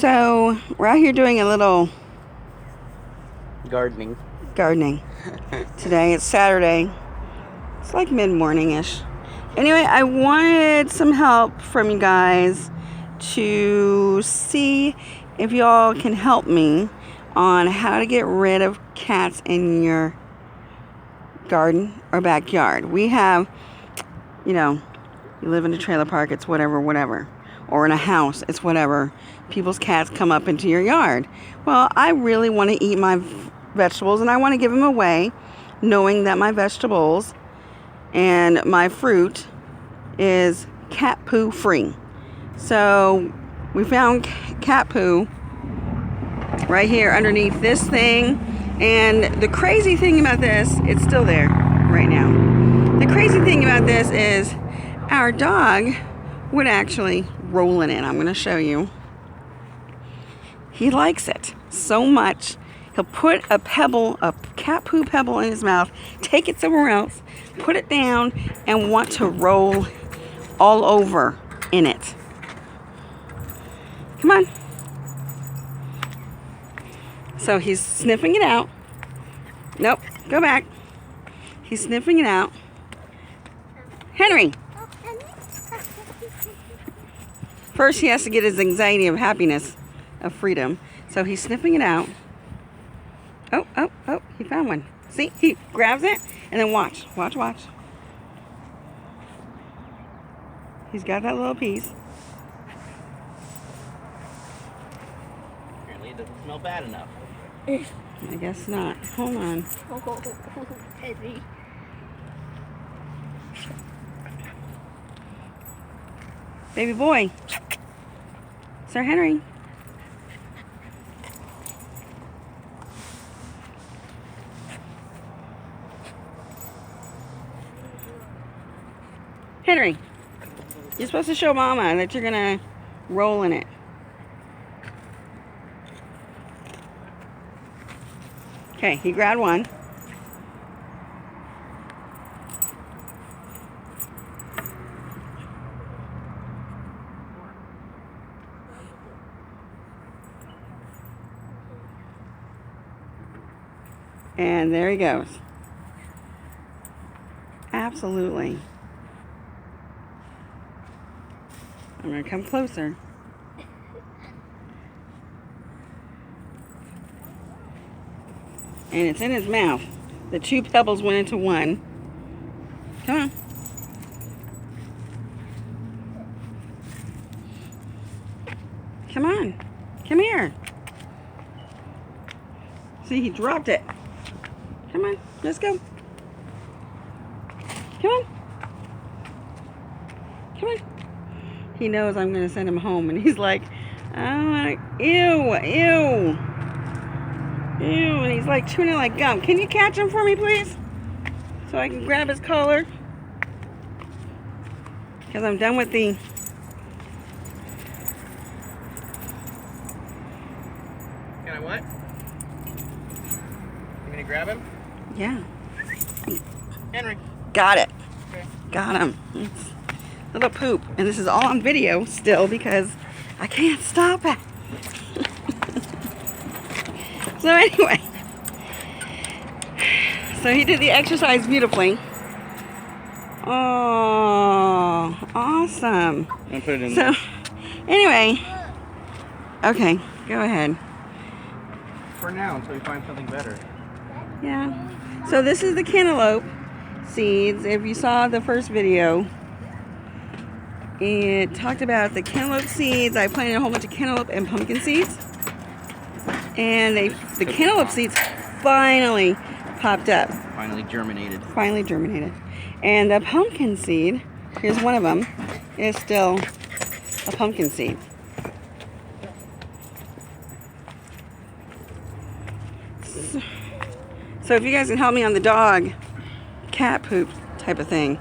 So we're out here doing a little gardening. Today. It's Saturday. It's like mid-morning-ish. Anyway, I wanted some help from you guys to see if y'all can help me on how to get rid of cats in your garden or backyard. We have, you live in a trailer park, it's whatever. Or in a house, it's whatever. People's cats come up into your yard. Well, I really want to eat my vegetables and I want to give them away, knowing that my vegetables and my fruit is cat poo free. So we found cat poo right here underneath this thing. And the crazy thing about this, it's still there right now. The crazy thing about this is our dog would actually roll in it. I'm going to show you. He likes it so much. He'll put a cat poo pebble in his mouth, take it somewhere else, put it down, and want to roll all over in it. Come on. So he's sniffing it out. Nope, go back. He's sniffing it out. Henry. First he has to get his anxiety of happiness, of freedom. So he's sniffing it out. Oh, he found one. See, he grabs it and then watch. He's got that little piece. Apparently it doesn't smell bad enough. I guess not. Hold on. Henry. Baby boy. Sir Henry. Henry, you're supposed to show Mama that you're gonna roll in it. Okay, he grabbed one. And there he goes. Absolutely. I'm going to come closer. And it's in his mouth. The two pebbles went into one. Come on. Come on. Come here. See, he dropped it. Come on, let's go. Come on. Come on. He knows I'm going to send him home, and he's like, oh, ew. And he's like chewing it like gum. Can you catch him for me, please? So I can grab his collar. Because I'm done with the... Can I what? You gonna grab him? Yeah. Henry. Got it. Okay. Got him. It's a little poop. And this is all on video still because I can't stop it. So anyway. So he did the exercise beautifully. Oh, awesome. I'm gonna put it in So there. anyway. Okay, go ahead. For now, until we find something better. Yeah. So this is the cantaloupe seeds. If you saw the first video, it talked about the cantaloupe seeds. I planted a whole bunch of cantaloupe and pumpkin seeds. And the cantaloupe seeds finally popped up. Finally germinated. And the pumpkin seed, here's one of them, is still a pumpkin seed. So if you guys can help me on the dog cat poop type of thing,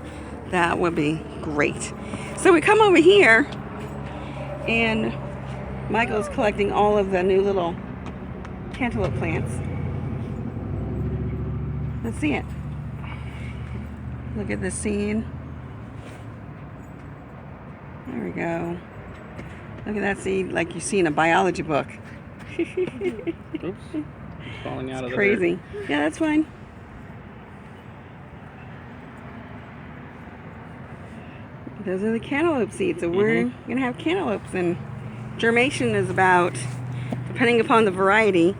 that would be great. So we come over here and Michael's collecting all of the new little cantaloupe plants. Let's see it. Look at the seed. There we go. Look at that seed like you see in a biology book. Oops. It's falling out of the Crazy. Yeah, that's fine. Those are the cantaloupe seeds. So we're going to have cantaloupes. And germination is about, depending upon the variety,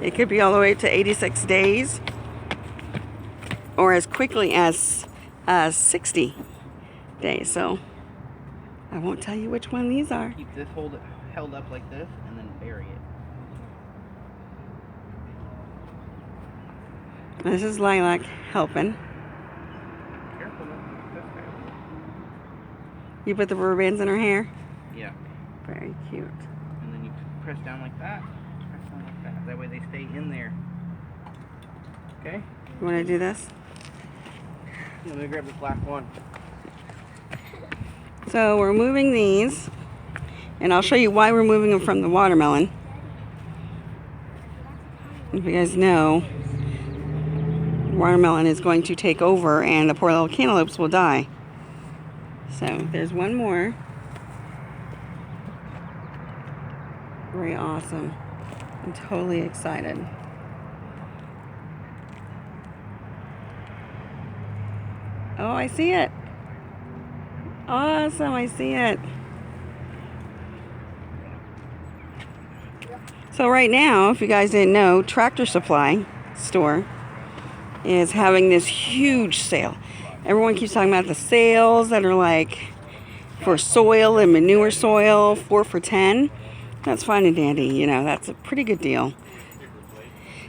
it could be all the way to 86 days or as quickly as 60 days. So I won't tell you which one these are. Keep this held up like this and then bury it. This is Lilac helping. Careful with this guy. You put the rubber bands in her hair? Yeah. Very cute. And then you press down like that. Press down like that. That way they stay in there. Okay? You want to do this? Let me grab this last one. So we're moving these, and I'll show you why we're moving them from the watermelon. If you guys know, watermelon is going to take over and the poor little cantaloupes will die. So there's one more. Very awesome. I'm totally excited. Oh, I see it. Awesome, I see it. So right now, if you guys didn't know, Tractor Supply store is having this huge sale. Everyone keeps talking about the sales that are like for soil and manure soil, 4 for $10. That's fine and dandy, you know, that's a pretty good deal.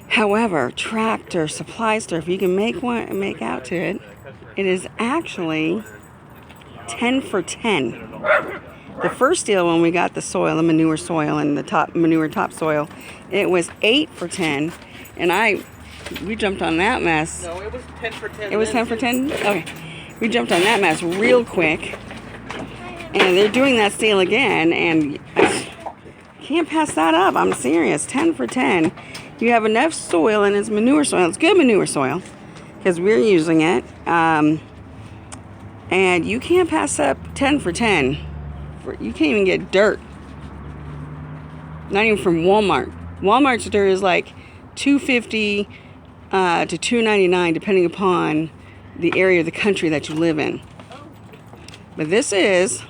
However, Tractor Supply store, if you can make out to it, it is actually 10 for 10. The first deal when we got the soil, the manure soil and the top manure topsoil, it was 8 for 10, and we jumped on that mess. No, it was 10 for 10. It was 10 for 10? Okay. We jumped on that mess real quick. And they're doing that sale again, and I can't pass that up. I'm serious. 10 for 10. You have enough soil, and it's manure soil. It's good manure soil because we're using it. And you can't pass up 10 for 10. You can't even get dirt. Not even from Walmart. Walmart's dirt is like $2.50 to $2.99 depending upon the area of the country that you live in. But there's the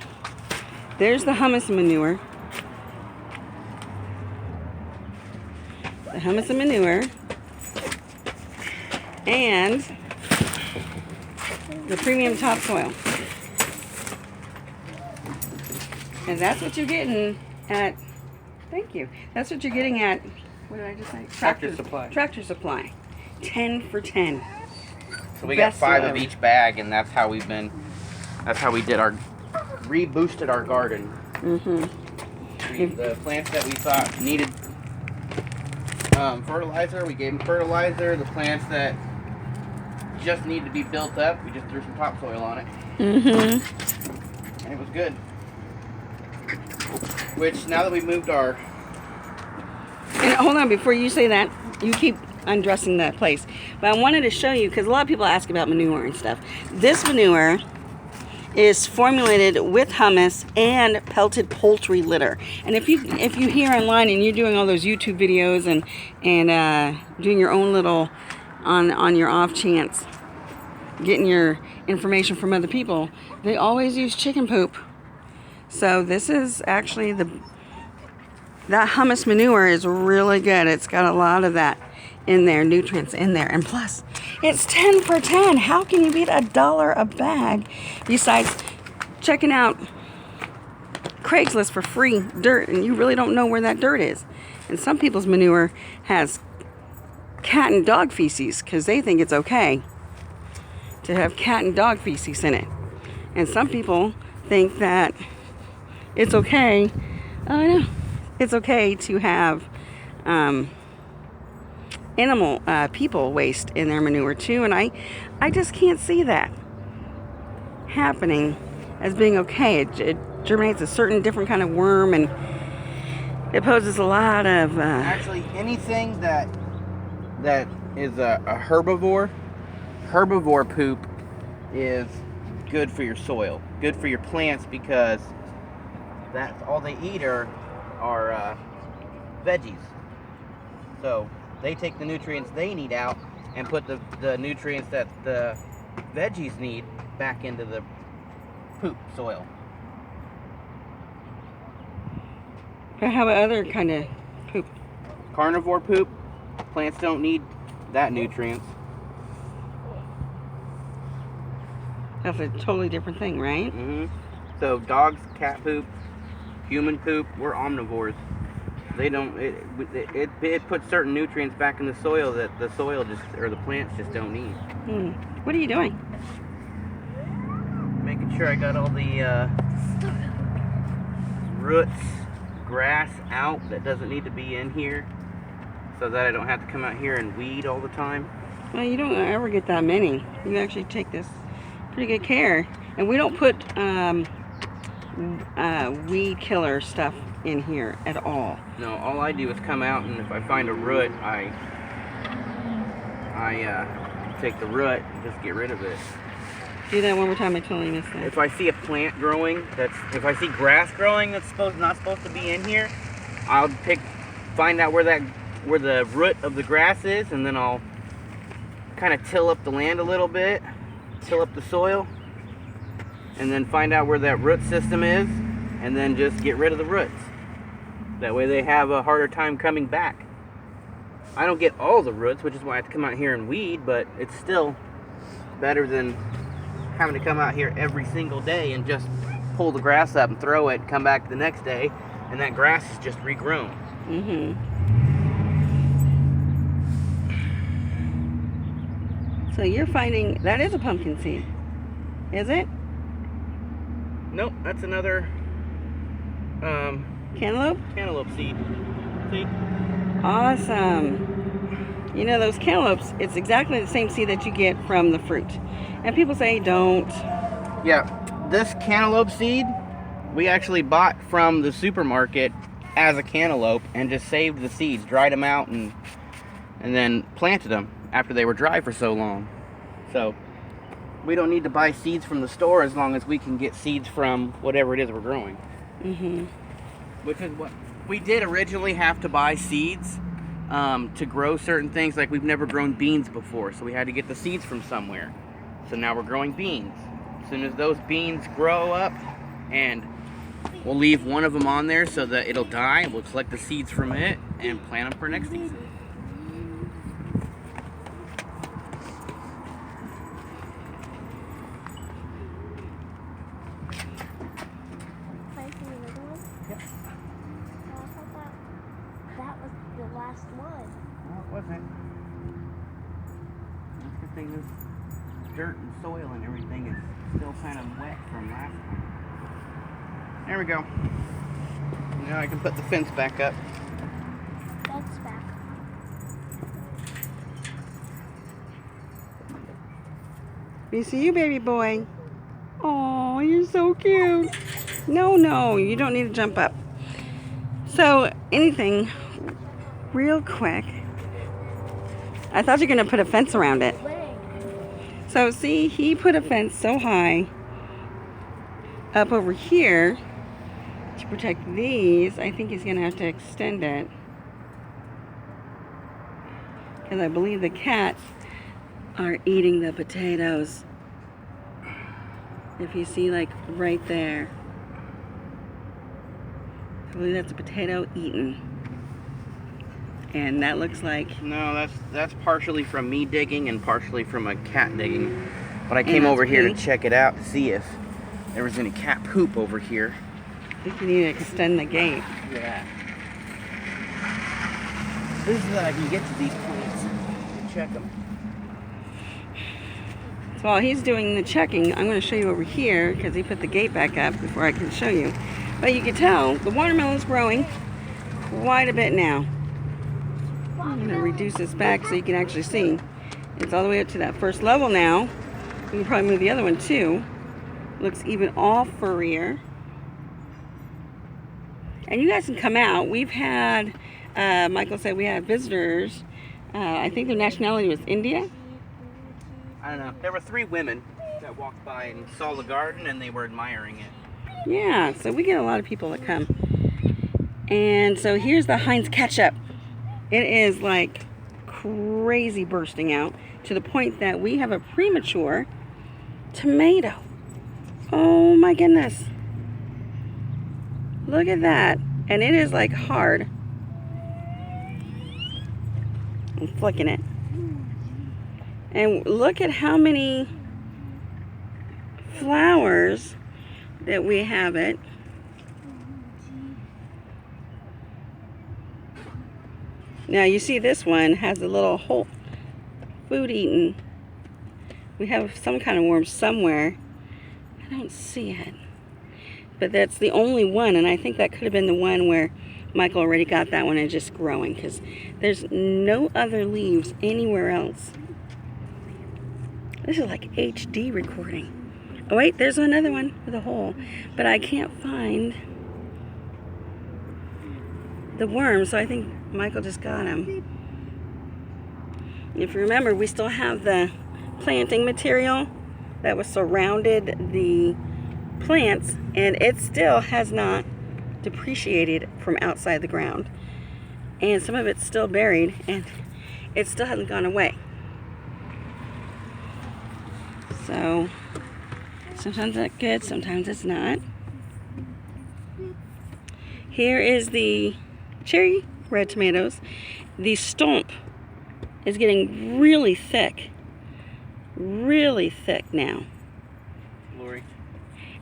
hummus manure. The hummus and manure. And the premium topsoil. And that's what you're getting at, thank you. That's what you're getting at, what did I just say? Tractor Supply. Tractor Supply. 10 for 10. So we got Best 5 deal of ever. each bag, and that's how we did reboosted our garden. The plants that we thought needed fertilizer, we gave them fertilizer. The plants that just needed to be built up, we just threw some topsoil on it. And it was good. Which, now that we moved our... And hold on, before you say that, you keep undressing that place. But I wanted to show you, because a lot of people ask about manure and stuff. This manure is formulated with hummus and pelted poultry litter. And if you hear online and you're doing all those YouTube videos and doing your own little on your off chance, getting your information from other people, they always use chicken poop. So this is actually that hummus manure is really good. It's got a lot of that in there, nutrients in there. And plus, it's 10 for 10. How can you beat $1 a bag? Besides checking out Craigslist for free dirt, and you really don't know where that dirt is. And some people's manure has cat and dog feces because they think it's okay to have cat and dog feces in it. And some people think that it's okay. Oh, I know. It's okay to have people waste in their manure too, and I just can't see that happening as being okay. It germinates a certain different kind of worm, and it poses a lot of Actually, anything that is a herbivore poop is good for your soil, good for your plants, because that's all they eat are veggies. So they take the nutrients they need out and put the nutrients that the veggies need back into the poop soil. But how about other kind of poop? Carnivore poop, plants don't need that nutrients. That's a totally different thing, right? So dogs, cat poop, human poop, we're omnivores. They don't. It puts certain nutrients back in the soil that the soil or the plants just don't need. What are you doing? Making sure I got all the roots, grass out that doesn't need to be in here, so that I don't have to come out here and weed all the time. Well, you don't ever get that many. You actually take this pretty good care, and we don't put weed killer stuff in here at all. No, all I do is come out, and if I find a root, I take the root and just get rid of it. Do that one more time. I totally missed that. If I see a plant growing, if I see grass growing that's not supposed to be in here, I'll find out where the root of the grass is, and then I'll kind of till up the land a little bit, till up the soil, and then find out where that root system is, and then just get rid of the roots. That way they have a harder time coming back. I don't get all the roots, which is why I have to come out here and weed, but it's still better than having to come out here every single day and just pull the grass up and throw it, come back the next day, and that grass is just regrown. So you're finding that is a pumpkin seed, is it? Nope, that's another Cantaloupe? cantaloupe seed. See? Awesome. You know, those cantaloupes, it's exactly the same seed that you get from the fruit. And people say don't. Yeah, this cantaloupe seed we actually bought from the supermarket as a cantaloupe and just saved the seeds, dried them out, and then planted them after they were dry for so long. So we don't need to buy seeds from the store as long as we can get seeds from whatever it is we're growing. Which is what we did originally have to buy seeds to grow certain things. Like we've never grown beans before, so we had to get the seeds from somewhere. So now we're growing beans. As soon as those beans grow up, and we'll leave one of them on there so that it'll die, and we'll collect the seeds from it and plant them for next season. Planting another one? Yep. Oh, I thought that was the last one. No, it wasn't. That's the thing, this dirt and soil and everything is still kind of wet from last time. There we go. Now I can put the fence back up. That's back. We see you, baby boy. Oh, you're so cute. No, you don't need to jump up. So, anything real quick. I thought you were going to put a fence around it. So, see, he put a fence so high up over here to protect these. I think he's going to have to extend it. Because I believe the cats are eating the potatoes. If you see, like, right there. I believe that's a potato eaten. And that looks like... No, that's partially from me digging and partially from a cat digging. But I came over here to check it out to see if there was any cat poop over here. I think you need to extend the gate. Yeah. This is that I can get to these plants and check them. So while he's doing the checking, I'm going to show you over here because he put the gate back up before I can show you. But you can tell the watermelon's growing quite a bit now. I'm going to reduce this back so you can actually see. It's all the way up to that first level now. You can probably move the other one too. Looks even all furrier. And you guys can come out. We've had, Michael said we have visitors. I think their nationality was India. I don't know. There were 3 women that walked by and saw the garden and they were admiring it. Yeah, so we get a lot of people that come. And so here's the Heinz ketchup. It is like crazy bursting out to the point that we have a premature tomato. Oh my goodness. Look at that. And it is like hard. I'm flicking it. And look at how many flowers that we have it. Now you see this one has a little hole, food eaten. We have some kind of worm somewhere. I don't see it. But that's the only one, and I think that could have been the one where Michael already got that one and just growing, because there's no other leaves anywhere else. This is like HD recording. Oh wait, there's another one with a hole, but I can't find the worm, so I think Michael just got him. If you remember, we still have the planting material that was surrounded the plants, and it still has not depreciated from outside the ground, and some of it's still buried, and it still hasn't gone away. So sometimes that's good, sometimes it's not. Here is the cherry red tomatoes. The stump is getting really thick now. Lori.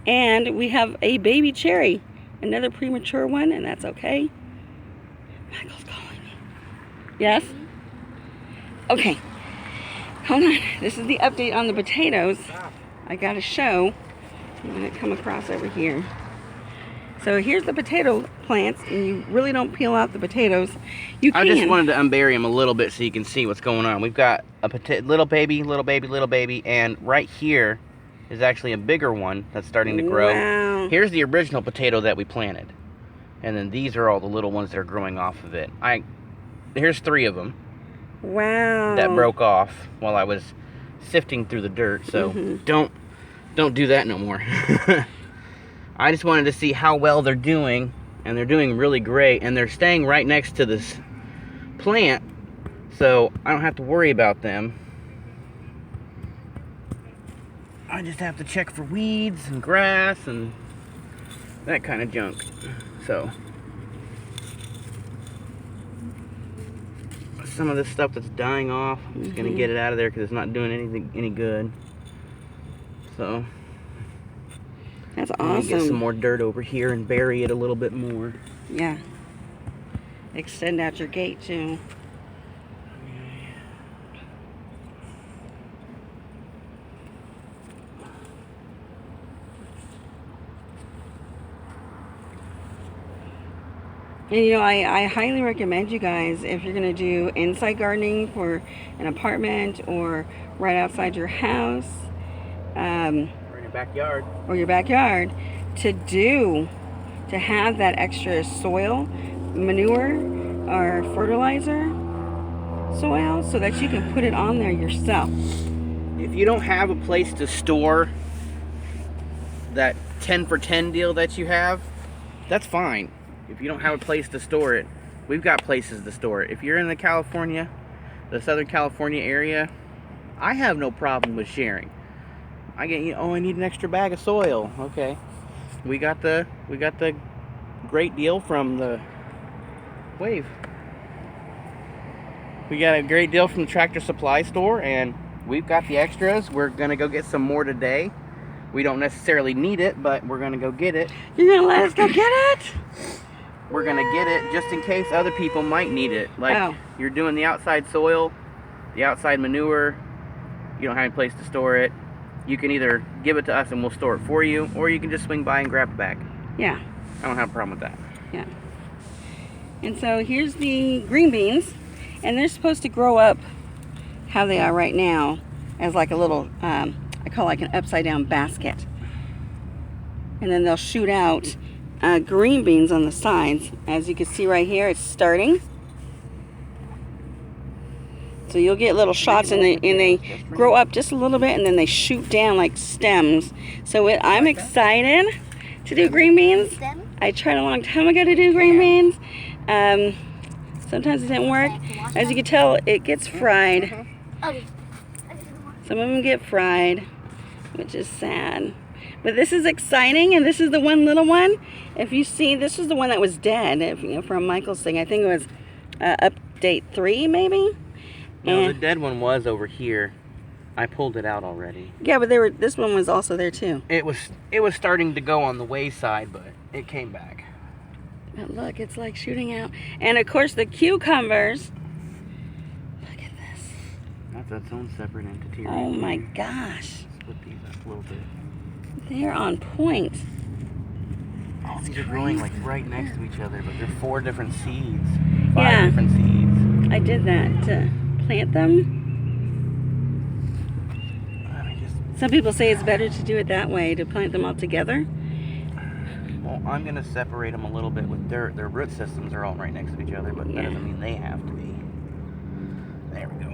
And we have a baby cherry, another premature one, and that's okay. Michael's calling me. Yes? Okay. Hold on. This is the update on the potatoes. I got to show. I'm going to come across over here. So here's the potato plants, and you really don't peel out the potatoes. You can. I just wanted to unbury them a little bit so you can see what's going on. We've got a little baby, and right here is actually a bigger one that's starting to grow. Wow. Here's the original potato that we planted. And then these are all the little ones that are growing off of it. Here's 3 of them. Wow. That broke off while I was sifting through the dirt. So don't do that no more. I just wanted to see how well they're doing, and they're doing really great, and they're staying right next to this plant, so I don't have to worry about them. I just have to check for weeds and grass and that kind of junk. So some of this stuff that's dying off, I'm just gonna get it out of there because it's not doing any good. So that's I'm gonna get awesome. some more dirt over here and bury it a little bit more. Yeah. Extend out your gate too. And you know, I highly recommend you guys, if you're going to do inside gardening for an apartment or right outside your house, Or in your backyard. or your backyard, to have that extra soil, manure, or fertilizer soil, so that you can put it on there yourself. If you don't have a place to store that 10 for 10 deal that you have, that's fine. If you don't have a place to store it, we've got places to store it. If you're in the Southern California area, I have no problem with sharing. I get, I need an extra bag of soil. Okay. We got the great deal from the Wave. We got a great deal from the Tractor Supply store, and we've got the extras. We're gonna go get some more today. We don't necessarily need it, but we're gonna go get it. You're gonna let us go get it? We're gonna get it just in case other people might need it. Like, you're doing the outside soil, the outside manure, you don't have any place to store it. You can either give it to us and we'll store it for you, or you can just swing by and grab it back. Yeah. I don't have a problem with that. Yeah. And so here's the green beans, and they're supposed to grow up how they are right now as like a little, I call like an upside down basket. And then they'll shoot out green beans on the sides. As you can see right here, it's starting. So you'll get little shots, and they grow up just a little bit, and then they shoot down like stems. So I'm excited to do green beans. Them? I tried a long time ago to do green beans. Sometimes it didn't work. As you can tell, it gets fried. Okay. Some of them get fried, which is sad. But this is exciting, and this is the one little one. If you see, this is the one that was dead, from Michael's thing. I think it was update 3, maybe. No, the dead one was over here. I pulled it out already. Yeah, but this one was also there too. It was starting to go on the wayside, but it came back. But look, it's like shooting out. And of course the cucumbers. Look at this. That's its own separate entity. Right Oh here. my gosh. Split these up a little bit. They're on point. Oh, these are growing like right next to each other, but they're 4 different seeds. 5 Yeah. different seeds. I did that to plant them. Some people say it's better to do it that way, to plant them all together. Well, I'm going to separate them a little bit with dirt. Their root systems are all right next to each other, but that doesn't mean they have to be. There we go.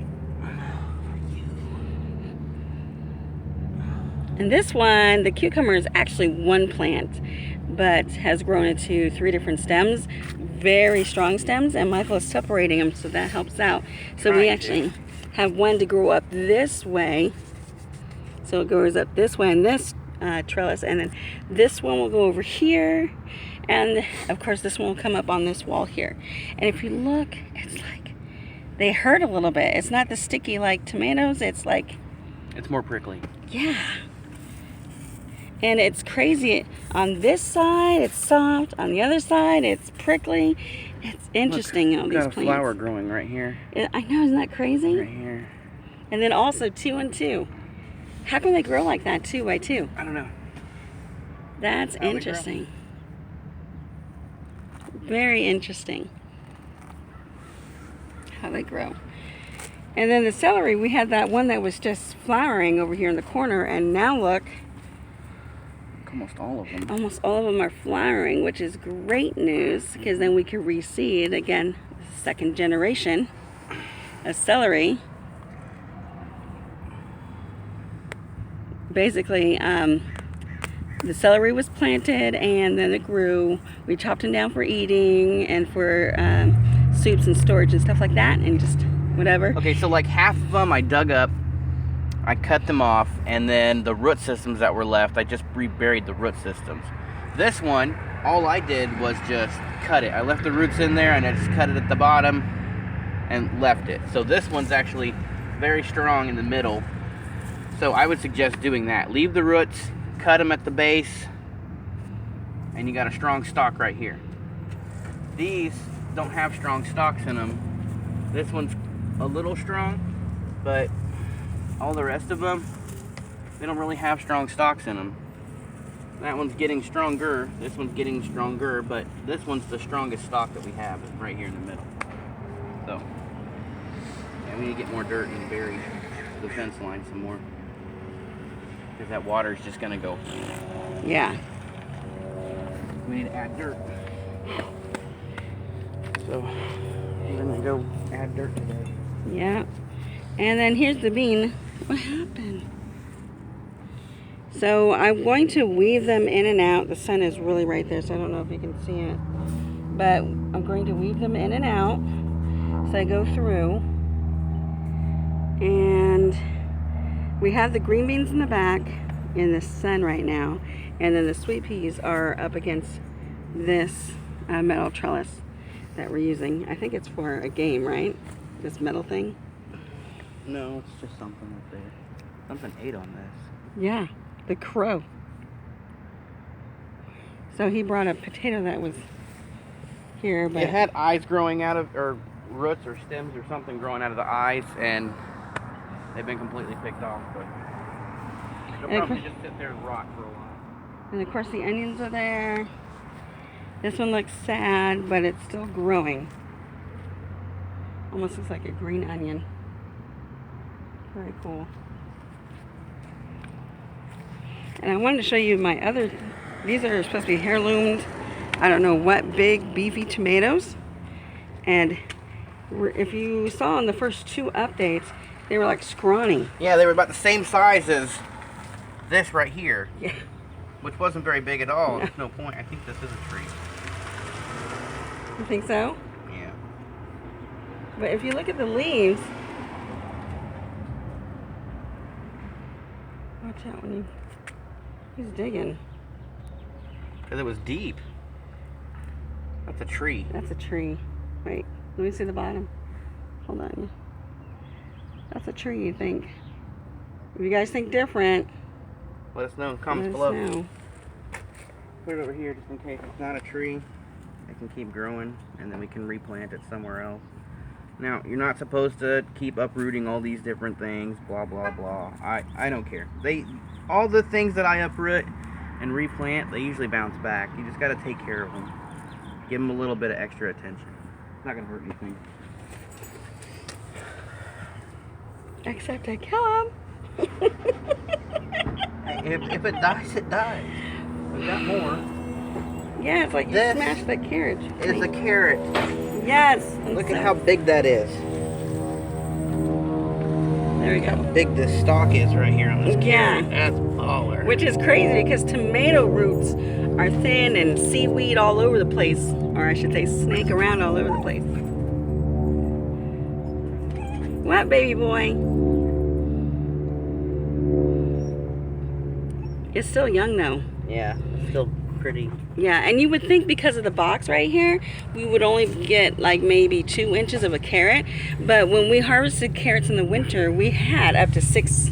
And this one, the cucumber is actually one plant, but has grown into 3 different stems, very strong stems, and Michael is separating them, so that helps out. So we actually have one to grow up this way. So it goes up this way in this trellis, and then this one will go over here, and of course this one will come up on this wall here. And if you look, it's like they hurt a little bit. It's not the sticky like tomatoes. It's like, it's more prickly. yeah. And it's crazy. On this side, it's soft. On the other side, it's prickly. It's interesting. All Look, these got a plants. flower growing right here. I know, isn't that crazy? Right here. And then also 2 and 2. How can they grow like that 2 by 2? I don't know. That's How they grow. interesting. Very interesting how they grow. And then the celery, we had that one that was just flowering over here in the corner, and now look, Almost all of them. almost all of them are flowering, which is great news, because then we can reseed again, second generation of celery. Basically, the celery was planted and then it grew. We chopped them down for eating and for soups and storage and stuff like that, and just whatever. Okay, so like half of them I dug up, I cut them off, and then the root systems that were left, I just reburied the root systems. This one, all I did was just cut it. I left the roots in there and I just cut it at the bottom and left it. So this one's actually very strong in the middle. So I would suggest doing that. Leave the roots, cut them at the base, and you got a strong stalk right here. These don't have strong stalks in them. This one's a little strong, but all the rest of them, they don't really have strong stalks in them. That one's getting stronger, this one's getting stronger, but this one's the strongest stalk that we have, right here in the middle. So, yeah, we need to get more dirt and bury the fence line some more, because that water is just gonna go. Yeah. We need to add dirt. So, we're gonna go add dirt today. Yeah. And then here's the bean. What happened? So I'm going to weave them in and out. The sun is really right there, so I don't know if you can see it. But I'm going to weave them in and out. So I go through. And we have the green beans in the back in the sun right now. And then the sweet peas are up against this metal trellis that we're using. I think it's for a game, right? This metal thing. No, it's just something up there. Something ate on this. Yeah, the crow. So he brought a potato that was here, but It had eyes growing out of, or roots or stems or something growing out of the eyes, and they've been completely picked off. But they'll And of probably course- just sit there and rot for a while. and of course the onions are there. This one looks sad, but it's still growing. Almost looks like a green onion. Very cool. And I wanted to show you my other, these are supposed to be heirloomed, I don't know what, big beefy tomatoes. And if you saw in the first 2 updates, they were like scrawny. Yeah, they were about the same size as this right here. Yeah. which wasn't very big at all. There's no point. I think this is a tree. You think so? Yeah. But if you look at the leaves, watch out when he's digging. Because it was deep. That's a tree. That's a tree. Wait, let me see the bottom. Hold on. That's a tree, you think? If you guys think different, let us know in the comments let us below. know. Put it over here just in case it's not a tree. It can keep growing and then we can replant it somewhere else. Now, you're not supposed to keep uprooting all these different things, blah, blah, blah. I don't care. All the things that I uproot and replant, they usually bounce back. You just got to take care of them. Give them a little bit of extra attention. It's not going to hurt anything. Except I kill him. If it dies, it dies. We got more. Yeah, it's like you smashed the carrot. It's a carrot. Yes. Look at how big that is. There we Look go. how big this stalk is right here on this carrot. Yeah. That's baller. Which is crazy because tomato roots are thin and seaweed all over the place. Or I should say snake around all over the place. What, baby boy? It's still young though. Yeah, it's still pretty. Yeah, and you would think because of the box right here, we would only get like maybe 2 inches of a carrot. But when we harvested carrots in the winter, we had up to 6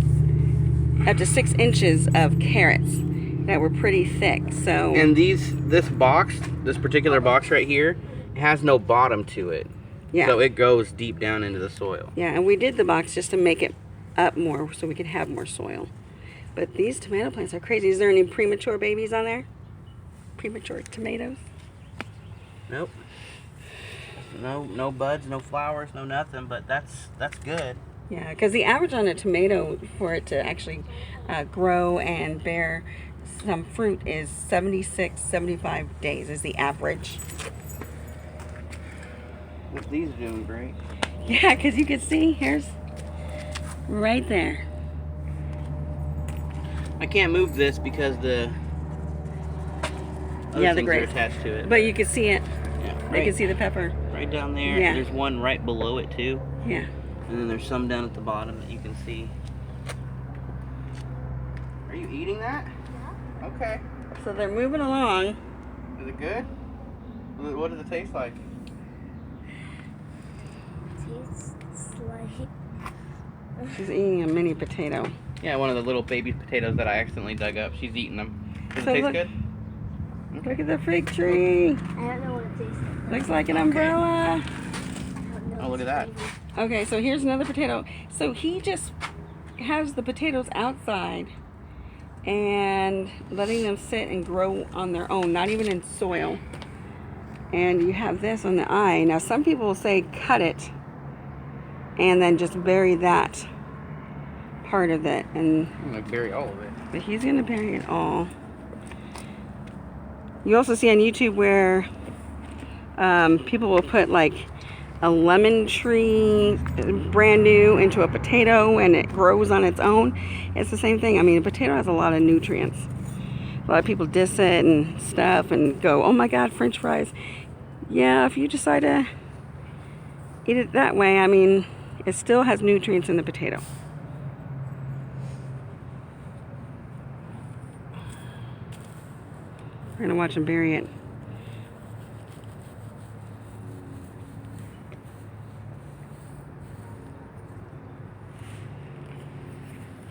inches of carrots that were pretty thick. So And this particular box right here, has no bottom to it. yeah. So it goes deep down into the soil. Yeah, and we did the box just to make it up more so we could have more soil. But these tomato plants are crazy. Is there any premature babies on there? Premature tomatoes? Nope. No buds, no flowers, no nothing, but that's good. Yeah, because the average on a tomato for it to actually grow and bear some fruit is 76, 75 days is the average. But these are doing great. Yeah, because you can see, here's right there. I can't move this because the other things are attached to it. But you can see it. Yeah, They can see the pepper. right down there. Yeah. There's one right below it too. Yeah. And then there's some down at the bottom that you can see. Are you eating that? Yeah. Okay. So they're moving along. Is it good? What does it taste like? Tastes like. She's eating a mini potato. Yeah, one of the little baby potatoes that I accidentally dug up. She's eating them. Does So it taste look- good? Look at the fig tree. I don't know what it tastes like. Looks like an umbrella. I don't know. Oh, look at It's that. crazy. Okay, so here's another potato. So he just has the potatoes outside and letting them sit and grow on their own, not even in soil. And you have this on the eye. Now, some people will say cut it and then just bury that part of it. And I'm gonna bury all of it. but he's gonna bury it all. You also see on YouTube where people will put like a lemon tree brand new into a potato and it grows on its own. It's the same thing. I mean, a potato has a lot of nutrients. A lot of people diss it and stuff and go, oh my God, French fries. Yeah, if you decide to eat it that way, I mean, it still has nutrients in the potato. We're gonna watch him bury it.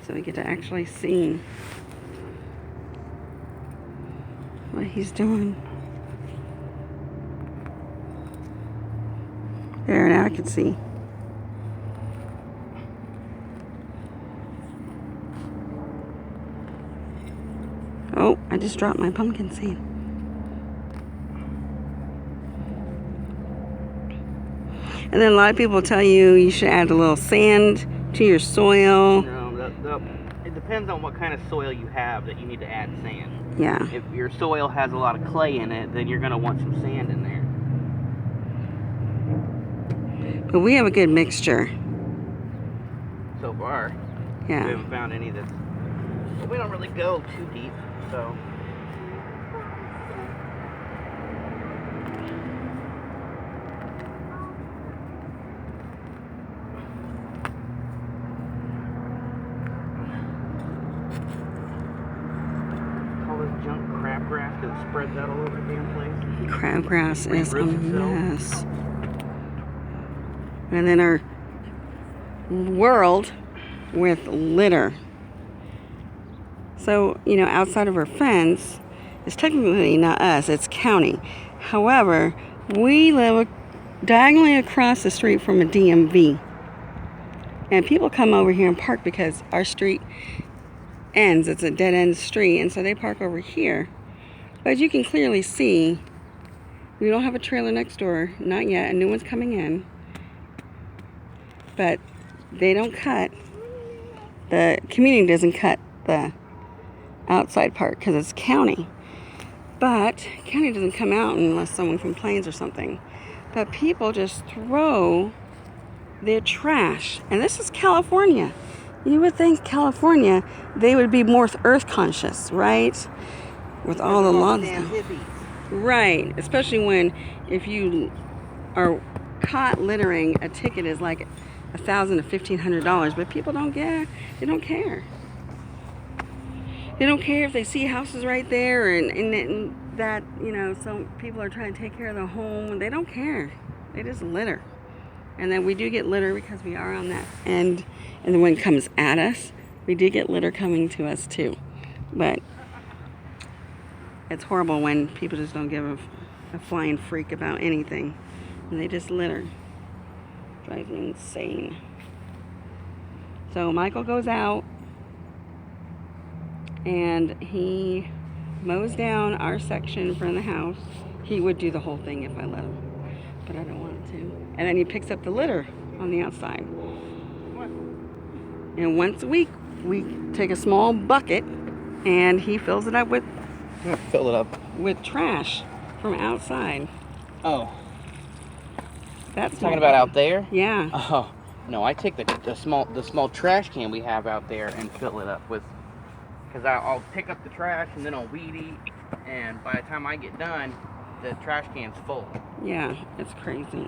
So we get to actually see what he's doing. There, now I can see. Oh, I just dropped my pumpkin seed. And then a lot of people tell you should add a little sand to your soil. No, it depends on what kind of soil you have that you need to add sand. Yeah. If your soil has a lot of clay in it, then you're going to want some sand in there. But we have a good mixture. So far, we Yeah. haven't found any that's... Well, we don't really go too deep, so... spreads out all over the damn place. Crabgrass is a Roofs itself. mess. And then our world with litter. So, you know, outside of our fence, it's technically not us, it's county. However, we live diagonally across the street from a DMV. And people come over here and park because our street ends. It's a dead-end street, and so they park over here. But as you can clearly see, we don't have a trailer next door, not yet. A new one's coming in. But they don't cut, the community doesn't cut the outside part because it's county. But county doesn't come out unless someone complains or something. But people just throw their trash. And this is California. You would think California, they would be more earth conscious, right? With all the laws. Right. Especially when if you are caught littering, a ticket is like $1,000 to $1,500. But people don't care. They don't care. They don't care if they see houses right there and that, you know, some people are trying to take care of their home. They don't care. They just litter. And then we do get litter because we are on that end. And then when it comes at us, we do get litter coming to us too. But it's horrible when people just don't give a flying freak about anything. And they just litter. Drives me insane. So Michael goes out and he mows down our section in front of the house. He would do the whole thing if I let him, but I don't want him to. And then he picks up the litter on the outside. And once a week, we take a small bucket and he fills it up with Fill it up. with trash from outside. Oh, That's talking about out there? Yeah. Oh, no, I take the small trash can we have out there and fill it up with, because I'll pick up the trash and then I'll weed eat, and by the time I get done, the trash can's full. Yeah, it's crazy.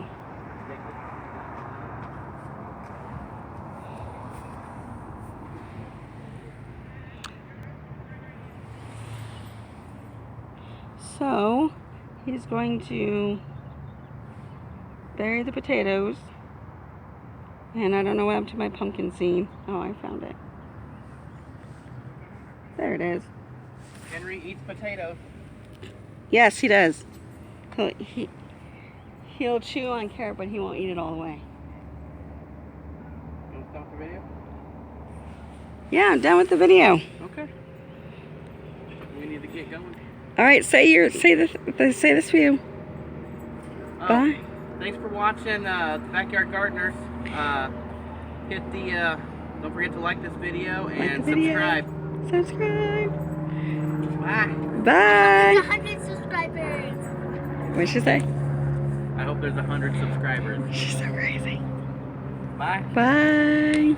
So, he's going to bury the potatoes. And I don't know what happened to my pumpkin seed. Oh, I found it. There it is. Henry eats potatoes. Yes, he does. He'll chew on carrot, but he won't eat it all the way. You want to stop the video? Yeah, I'm done with the video. Okay. We need to get going. All right, say this few. Bye. Thanks for watching Backyard Gardeners. Hit the don't forget to like this video and subscribe. Subscribe. Bye. Bye. 100 subscribers. What'd she say? I hope there's 100 subscribers. She's so crazy. Bye. Bye.